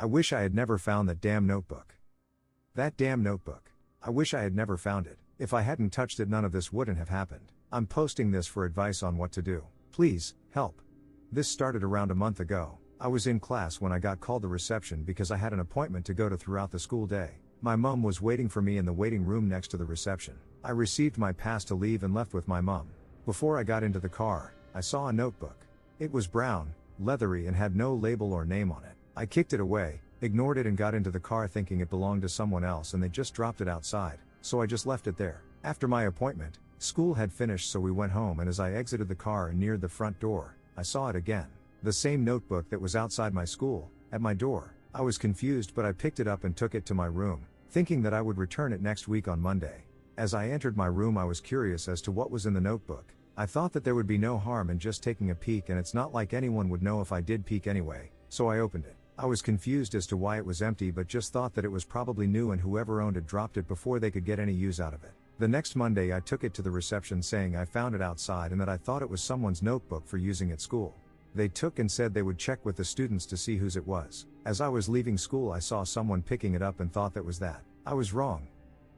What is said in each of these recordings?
I wish I had never found that damn notebook. That damn notebook. I wish I had never found it. If I hadn't touched it, none of this wouldn't have happened. I'm posting this for advice on what to do. Please, help. This started around a month ago. I was in class when I got called to reception because I had an appointment to go to throughout the school day. My mom was waiting for me in the waiting room next to the reception. I received my pass to leave and left with my mom. Before I got into the car, I saw a notebook. It was brown, leathery, and had no label or name on it. I kicked it away, ignored it, and got into the car thinking it belonged to someone else and they just dropped it outside, so I just left it there. After my appointment, school had finished, so we went home, and as I exited the car and neared the front door, I saw it again. The same notebook that was outside my school, at my door. I was confused, but I picked it up and took it to my room, thinking that I would return it next week on Monday. As I entered my room, I was curious as to what was in the notebook. I thought that there would be no harm in just taking a peek, and it's not like anyone would know if I did peek anyway, so I opened it. I was confused as to why it was empty, but just thought that it was probably new and whoever owned it dropped it before they could get any use out of it. The next Monday I took it to the reception saying I found it outside and that I thought it was someone's notebook for using at school. They took and said they would check with the students to see whose it was. As I was leaving school, I saw someone picking it up and thought that was that. I was wrong.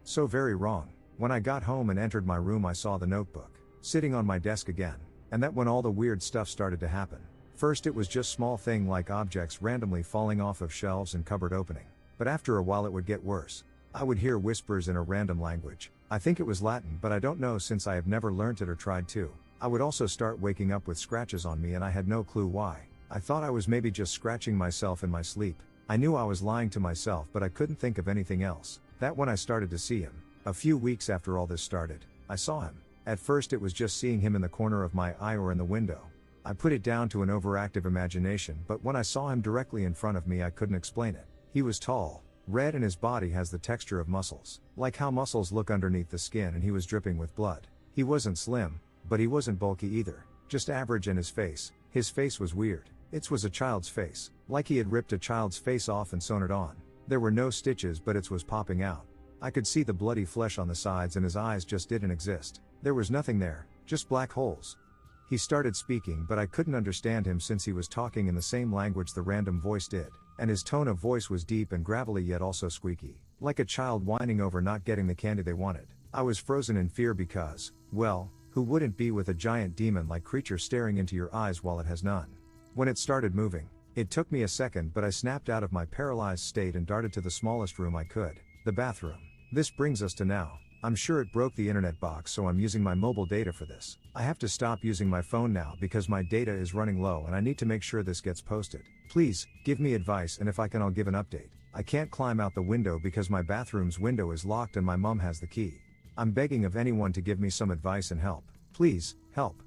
So very wrong. When I got home and entered my room, I saw the notebook sitting on my desk again. And that when all the weird stuff started to happen. First it was just small thing like objects randomly falling off of shelves and cupboard opening. But after a while it would get worse. I would hear whispers in a random language. I think it was Latin, but I don't know since I have never learnt it or tried to. I would also start waking up with scratches on me and I had no clue why. I thought I was maybe just scratching myself in my sleep. I knew I was lying to myself, but I couldn't think of anything else. That when I started to see him. A few weeks after all this started, I saw him. At first it was just seeing him in the corner of my eye or in the window. I put it down to an overactive imagination, but when I saw him directly in front of me I couldn't explain it. He was tall, red, and his body has the texture of muscles. Like how muscles look underneath the skin, and he was dripping with blood. He wasn't slim, but he wasn't bulky either. Just average, and his face was weird. It was a child's face. Like he had ripped a child's face off and sewn it on. There were no stitches, but it was popping out. I could see the bloody flesh on the sides, and his eyes just didn't exist. There was nothing there, just black holes. He started speaking, but I couldn't understand him since he was talking in the same language the random voice did, and his tone of voice was deep and gravelly yet also squeaky, like a child whining over not getting the candy they wanted. I was frozen in fear because, well, who wouldn't be with a giant demon-like creature staring into your eyes while it has none? When it started moving, it took me a second, but I snapped out of my paralyzed state and darted to the smallest room I could, the bathroom. This brings us to now. I'm sure it broke the internet box, so I'm using my mobile data for this. I have to stop using my phone now because my data is running low and I need to make sure this gets posted. Please, give me advice, and if I can I'll give an update. I can't climb out the window because my bathroom's window is locked and my mom has the key. I'm begging of anyone to give me some advice and help. Please, help.